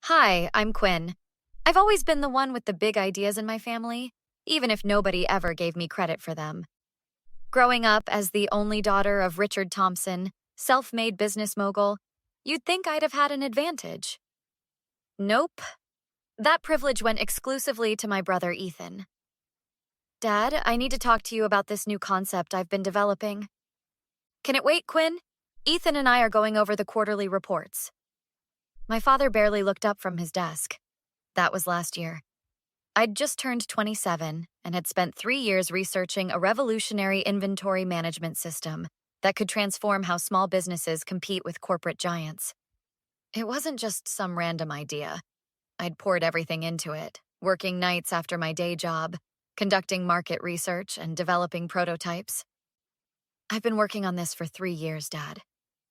Hi, I'm Quinn. I've always been the one with the big ideas in my family, even if nobody ever gave me credit for them. Growing up as the only daughter of Richard Thompson, self-made business mogul, you'd think I'd have had an advantage. Nope. That privilege went exclusively to my brother Ethan. Dad, I need to talk to you about this new concept I've been developing. Can it wait, Quinn? Ethan and I are going over the quarterly reports. My father barely looked up from his desk. That was last year. I'd just turned 27 and had spent 3 years researching a revolutionary inventory management system that could transform how small businesses compete with corporate giants. It wasn't just some random idea. I'd poured everything into it, working nights after my day job, conducting market research, and developing prototypes. I've been working on this for 3 years, Dad.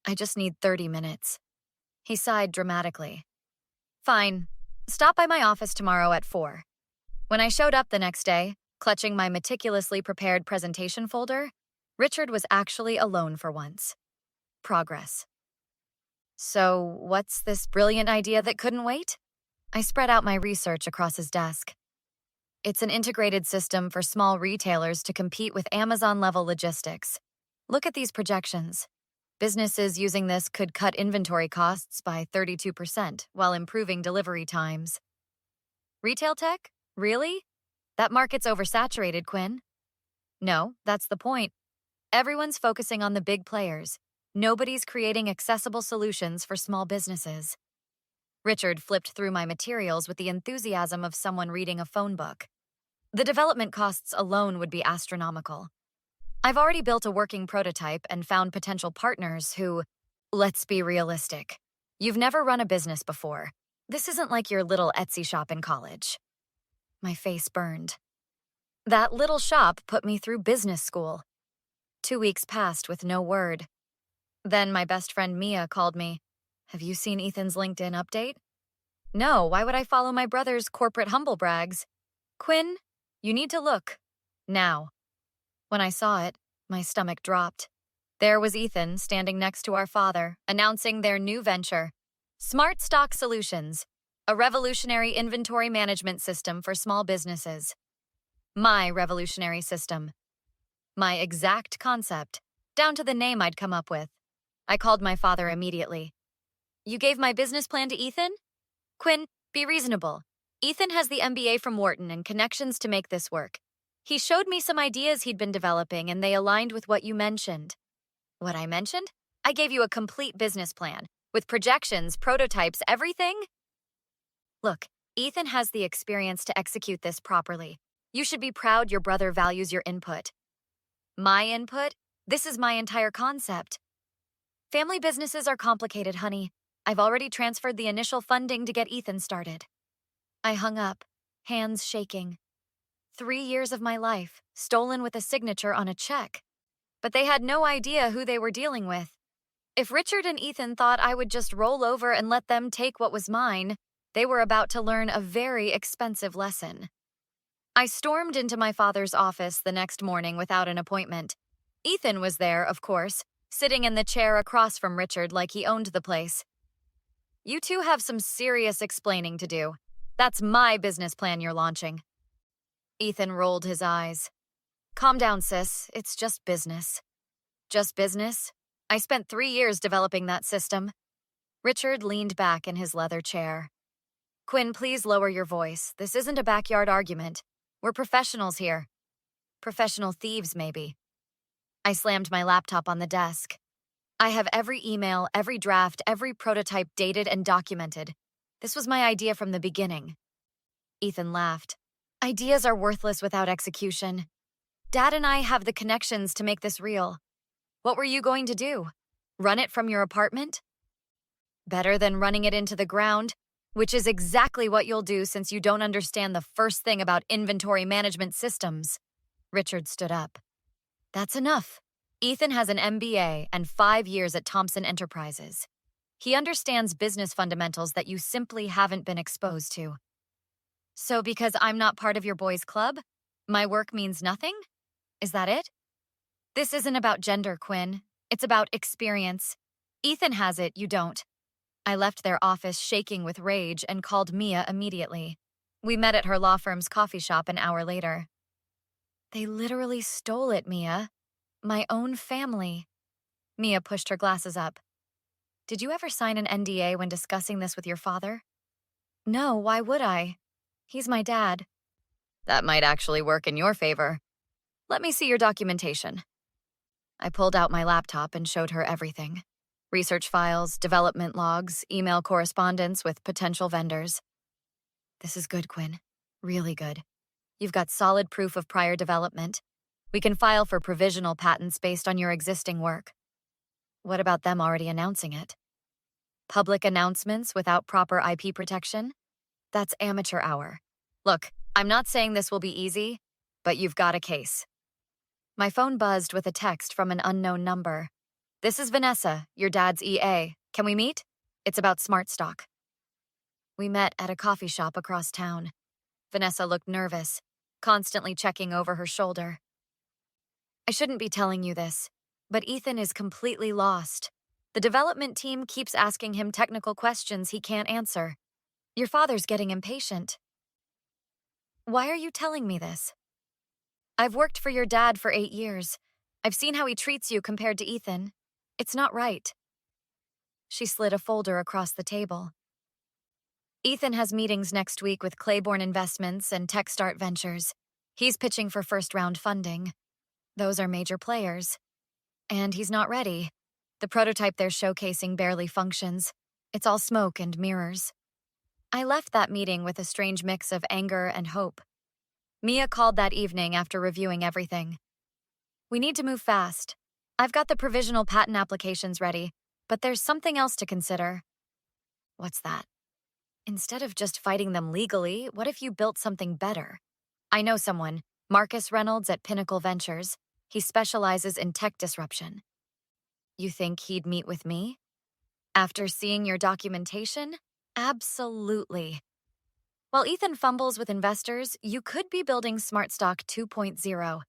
I just need 30 minutes. He sighed dramatically. Fine. Stop by my office tomorrow at 4. When I showed up the next day, clutching my meticulously prepared presentation folder, Richard was actually alone for once. Progress. So, what's this brilliant idea that couldn't wait? I spread out my research across his desk. It's an integrated system for small retailers to compete with Amazon-level logistics. Look at these projections. Businesses using this could cut inventory costs by 32% while improving delivery times. Retail tech? Really? That market's oversaturated, Quinn. No, that's the point. Everyone's focusing on the big players. Nobody's creating accessible solutions for small businesses. Richard flipped through my materials with the enthusiasm of someone reading a phone book. The development costs alone would be astronomical. I've already built a working prototype and found potential partners who, let's be realistic. You've never run a business before. This isn't like your little Etsy shop in college. My face burned. That little shop put me through business school. 2 weeks passed with no word. Then my best friend Mia called me. Have you seen Ethan's LinkedIn update? No, why would I follow my brother's corporate humble brags? Quinn, you need to look. Now. When I saw it, my stomach dropped. There was Ethan standing next to our father, announcing their new venture, Smart Stock Solutions, a revolutionary inventory management system for small businesses. My revolutionary system. My exact concept, down to the name I'd come up with. I called my father immediately. You gave my business plan to Ethan? Quinn, be reasonable. Ethan has the MBA from Wharton and connections to make this work. He showed me some ideas he'd been developing and they aligned with what you mentioned. What I mentioned? I gave you a complete business plan, with projections, prototypes, everything? Look, Ethan has the experience to execute this properly. You should be proud your brother values your input. My input? This is my entire concept. Family businesses are complicated, honey. I've already transferred the initial funding to get Ethan started. I hung up, hands shaking. 3 years of my life, stolen with a signature on a check. But they had no idea who they were dealing with. If Richard and Ethan thought I would just roll over and let them take what was mine, they were about to learn a very expensive lesson. I stormed into my father's office the next morning without an appointment. Ethan was there, of course, sitting in the chair across from Richard like he owned the place. You two have some serious explaining to do. That's my business plan you're launching. Ethan rolled his eyes. Calm down, sis. It's just business. Just business? I spent 3 years developing that system. Richard leaned back in his leather chair. Quinn, please lower your voice. This isn't a backyard argument. We're professionals here. Professional thieves, maybe. I slammed my laptop on the desk. I have every email, every draft, every prototype dated and documented. This was my idea from the beginning. Ethan laughed. Ideas are worthless without execution. Dad and I have the connections to make this real. What were you going to do? Run it from your apartment? Better than running it into the ground, which is exactly what you'll do since you don't understand the first thing about inventory management systems. Richard stood up. That's enough. Ethan has an MBA and 5 years at Thompson Enterprises. He understands business fundamentals that you simply haven't been exposed to. So because I'm not part of your boys' club, my work means nothing? Is that it? This isn't about gender, Quinn. It's about experience. Ethan has it, you don't. I left their office shaking with rage and called Mia immediately. We met at her law firm's coffee shop an hour later. They literally stole it, Mia. My own family. Mia pushed her glasses up. Did you ever sign an NDA when discussing this with your father? No, why would I? He's my dad. That might actually work in your favor. Let me see your documentation. I pulled out my laptop and showed her everything. Research files, development logs, email correspondence with potential vendors. This is good, Quinn. Really good. You've got solid proof of prior development. We can file for provisional patents based on your existing work. What about them already announcing it? Public announcements without proper IP protection? That's amateur hour. Look, I'm not saying this will be easy, but you've got a case. My phone buzzed with a text from an unknown number. This is Vanessa, your dad's EA. Can we meet? It's about smart stock. We met at a coffee shop across town. Vanessa looked nervous, constantly checking over her shoulder. I shouldn't be telling you this, but Ethan is completely lost. The development team keeps asking him technical questions he can't answer. Your father's getting impatient. Why are you telling me this? I've worked for your dad for 8 years. I've seen how he treats you compared to Ethan. It's not right. She slid a folder across the table. Ethan has meetings next week with Claiborne Investments and TechStart Ventures. He's pitching for first-round funding. Those are major players. And he's not ready. The prototype they're showcasing barely functions. It's all smoke and mirrors. I left that meeting with a strange mix of anger and hope. Mia called that evening after reviewing everything. We need to move fast. I've got the provisional patent applications ready, but there's something else to consider. What's that? Instead of just fighting them legally, what if you built something better? I know someone, Marcus Reynolds at Pinnacle Ventures. He specializes in tech disruption. You think he'd meet with me? After seeing your documentation? Absolutely. While Ethan fumbles with investors, you could be building SmartStock 2.0.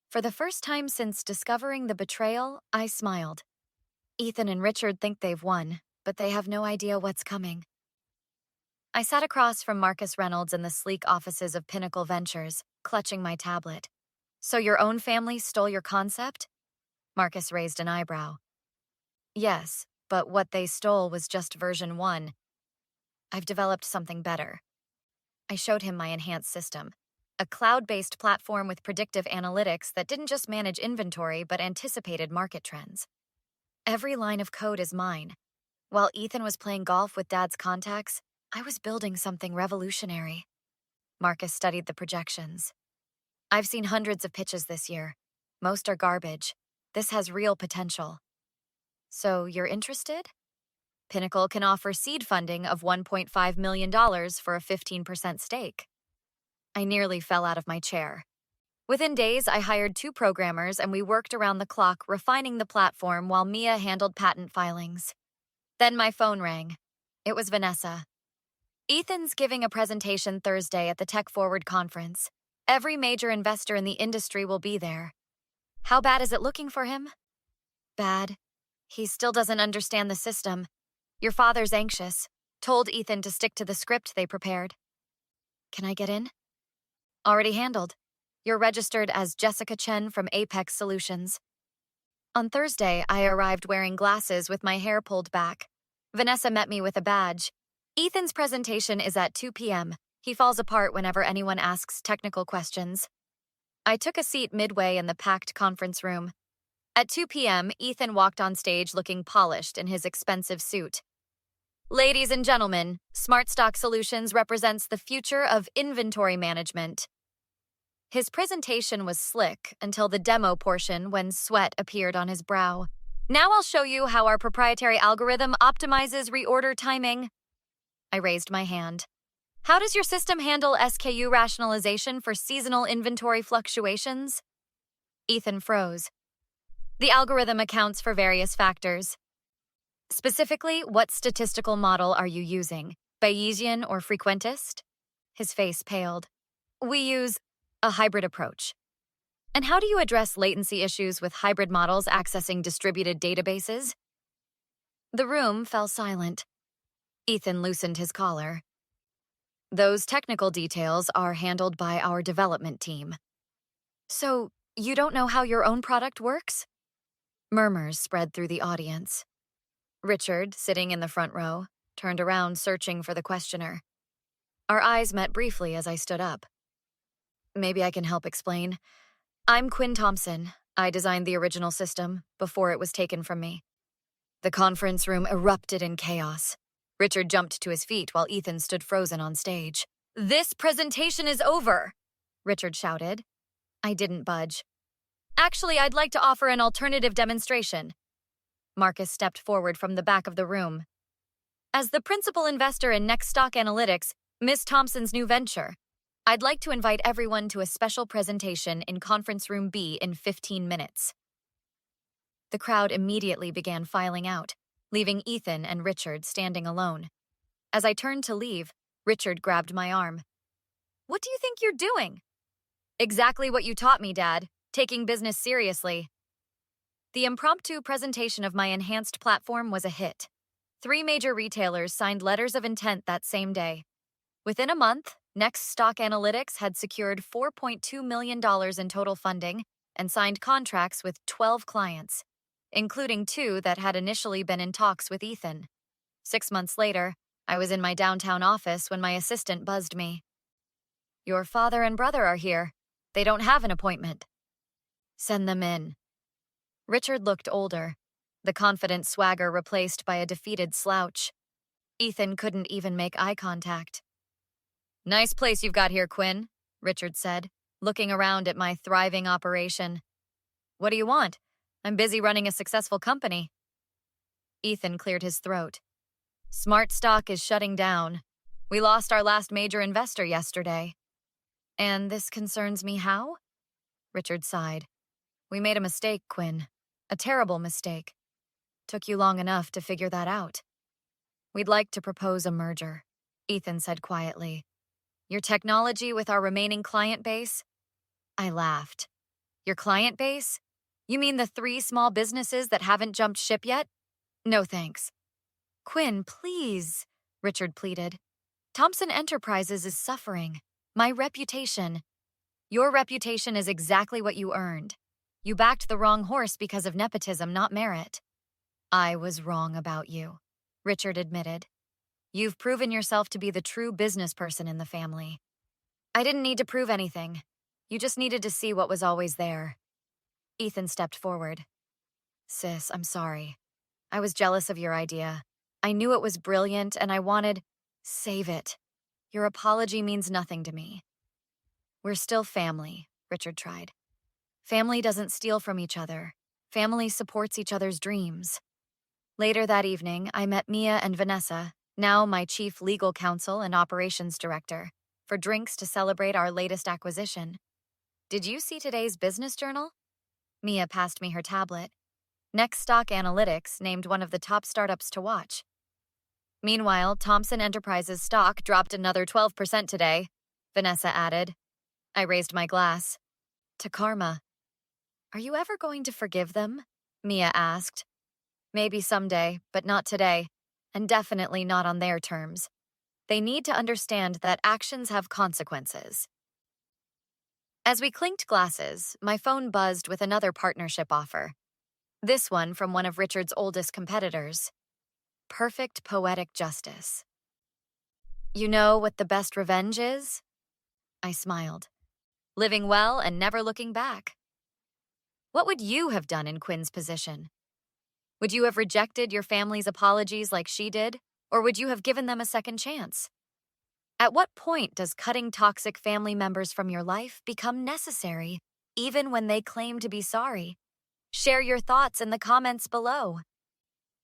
For the first time since discovering the betrayal, I smiled. Ethan and Richard think they've won, but they have no idea what's coming. I sat across from Marcus Reynolds in the sleek offices of Pinnacle Ventures, clutching my tablet. So your own family stole your concept? Marcus raised an eyebrow. Yes, but what they stole was just version 1. I've developed something better. I showed him my enhanced system, a cloud-based platform with predictive analytics that didn't just manage inventory but anticipated market trends. Every line of code is mine. While Ethan was playing golf with Dad's contacts, I was building something revolutionary. Marcus studied the projections. I've seen hundreds of pitches this year. Most are garbage. This has real potential. So you're interested? Pinnacle can offer seed funding of $1.5 million for a 15% stake. I nearly fell out of my chair. Within days, I hired 2 programmers and we worked around the clock refining the platform while Mia handled patent filings. Then my phone rang. It was Vanessa. Ethan's giving a presentation Thursday at the Tech Forward conference. Every major investor in the industry will be there. How bad is it looking for him? Bad. He still doesn't understand the system. Your father's anxious. Told Ethan to stick to the script they prepared. Can I get in? Already handled. You're registered as Jessica Chen from Apex Solutions. On Thursday, I arrived wearing glasses with my hair pulled back. Vanessa met me with a badge. Ethan's presentation is at 2 p.m. He falls apart whenever anyone asks technical questions. I took a seat midway in the packed conference room. At 2 p.m., Ethan walked on stage looking polished in his expensive suit. Ladies and gentlemen, SmartStock Solutions represents the future of inventory management. His presentation was slick until the demo portion when sweat appeared on his brow. Now I'll show you how our proprietary algorithm optimizes reorder timing. I raised my hand. How does your system handle SKU rationalization for seasonal inventory fluctuations? Ethan froze. The algorithm accounts for various factors. Specifically, what statistical model are you using? Bayesian or frequentist? His face paled. We use a hybrid approach. And how do you address latency issues with hybrid models accessing distributed databases? The room fell silent. Ethan loosened his collar. Those technical details are handled by our development team. So, you don't know how your own product works? Murmurs spread through the audience. Richard, sitting in the front row, turned around searching for the questioner. Our eyes met briefly as I stood up. Maybe I can help explain. I'm Quinn Thompson. I designed the original system before it was taken from me. The conference room erupted in chaos. Richard jumped to his feet while Ethan stood frozen on stage. "This presentation is over," Richard shouted. I didn't budge. "Actually, I'd like to offer an alternative demonstration." Marcus stepped forward from the back of the room. "As the principal investor in Nextscene Analytics, Miss Thompson's new venture, I'd like to invite everyone to a special presentation in Conference Room B in 15 minutes. The crowd immediately began filing out, leaving Ethan and Richard standing alone. As I turned to leave, Richard grabbed my arm. "What do you think you're doing?" "Exactly what you taught me, Dad, taking business seriously." The impromptu presentation of my enhanced platform was a hit. 3 major retailers signed letters of intent that same day. Within a month, Nextscene Analytics had secured $4.2 million in total funding and signed contracts with 12 clients, including 2 that had initially been in talks with Ethan. 6 months later, I was in my downtown office when my assistant buzzed me. "Your father and brother are here. They don't have an appointment." "Send them in." Richard looked older, the confident swagger replaced by a defeated slouch. Ethan couldn't even make eye contact. "Nice place you've got here, Quinn," Richard said, looking around at my thriving operation. "What do you want? I'm busy running a successful company." Ethan cleared his throat. "Smart Stock is shutting down. We lost our last major investor yesterday." "And this concerns me how?" Richard sighed. "We made a mistake, Quinn. A terrible mistake. Took you long enough to figure that out. We'd like to propose a merger," Ethan said quietly. "Your technology with our remaining client base?" I laughed. "Your client base? You mean the 3 small businesses that haven't jumped ship yet? No thanks." "Quinn, please," Richard pleaded. "Thompson Enterprises is suffering. My reputation." "Your reputation is exactly what you earned. You backed the wrong horse because of nepotism, not merit." "I was wrong about you," Richard admitted. "You've proven yourself to be the true business person in the family." "I didn't need to prove anything. You just needed to see what was always there." Ethan stepped forward. "Sis, I'm sorry. I was jealous of your idea. I knew it was brilliant and I wanted... Save it. Your apology means nothing to me." "We're still family," Richard tried. "Family doesn't steal from each other. Family supports each other's dreams." Later that evening, I met Mia and Vanessa, now my chief legal counsel and operations director, for drinks to celebrate our latest acquisition. "Did you see today's business journal?" Mia passed me her tablet. Nextscene Analytics named one of the top startups to watch. "Meanwhile, Thompson Enterprises stock dropped another 12% today," Vanessa added. I raised my glass. "To karma." "Are you ever going to forgive them?" Mia asked. "Maybe someday, but not today, and definitely not on their terms. They need to understand that actions have consequences." As we clinked glasses, my phone buzzed with another partnership offer. This one from one of Richard's oldest competitors. Perfect poetic justice. "You know what the best revenge is?" I smiled. "Living well and never looking back." What would you have done in Quinn's position? Would you have rejected your family's apologies like she did, or would you have given them a second chance? At what point does cutting toxic family members from your life become necessary, even when they claim to be sorry? Share your thoughts in the comments below.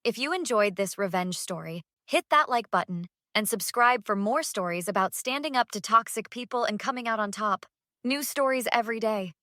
If you enjoyed this revenge story, hit that like button and subscribe for more stories about standing up to toxic people and coming out on top. New stories every day.